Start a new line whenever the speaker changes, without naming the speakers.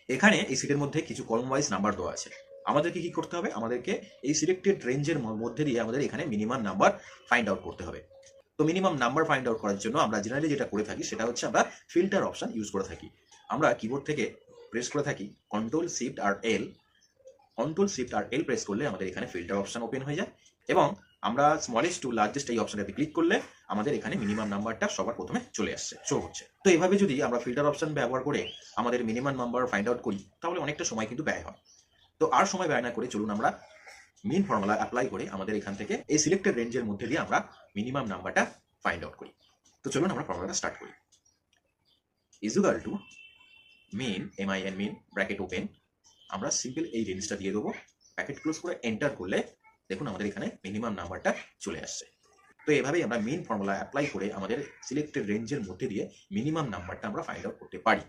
এখানে এই সিটের মধ্যে কিছু কলম ওয়াইজ নাম্বার দেওয়া আছে। আমাদেরকে কি করতে হবে? আমাদেরকে এই সিলেক্টেড রেঞ্জের মধ্যে দিয়ে আমাদের এখানে মিনিমাম নাম্বার ফাইন্ড আউট করতে হবে। তো মিনিমাম নাম্বার ফাইন্ড আউট করার জন্য আমরা জেনারেলি যেটা করে থাকি সেটা হচ্ছে আমরা ফিল্টার অপশন ইউজ করে থাকি। আমরা কিবোর্ড থেকে প্রেস করে থাকি কন্ট্রোল শিফট আর এল। কন্ট্রোল শিফট আর এল প্রেস করলে আমাদের এখানে ফিল্টার অপশন ওপেন হয়ে যায় এবং আমরা স্মলেস্ট টু লার্জেস্ট এই অপশনটাতে ক্লিক করলে আমাদের এখানে মিনিমাম নাম্বারটা সবার প্রথমে চলে আসছে, শো হচ্ছে। তো এভাবে যদি আমরা ফিল্টার অপশন ব্যবহার করে আমাদের মিনিমাম নাম্বার ফাইন্ড আউট করি তাহলে অনেকটা সময় কিন্তু ব্যয় হয়। তো আর সময় ব্যয় না করে চলুন আমরা মেন ফর্মুলা অ্যাপ্লাই করে আমাদের এখান থেকে এই সিলেক্টেড রেঞ্জের মধ্যে দিয়ে আমরা মিনিমাম নাম্বারটা ফাইন্ড আউট করি। তো চলুন আমরা ফর্মুলাটা স্টার্ট করি। Is equal to min M I N min bracket open, আমরা সিম্পল এই রেঞ্জটা দিয়ে দেবো, ব্র্যাকেট ক্লোজ করে এন্টার করলে দেখুন আমাদের এখানে মিনিমাম নাম্বারটা চলে আসছে। তো এভাবেই আমরা মেন ফর্মুলা অ্যাপ্লাই করে আমাদের সিলেক্টেড রেঞ্জের মধ্যে দিয়ে মিনিমাম নাম্বারটা আমরা ফাইন্ড আউট করতে পারি।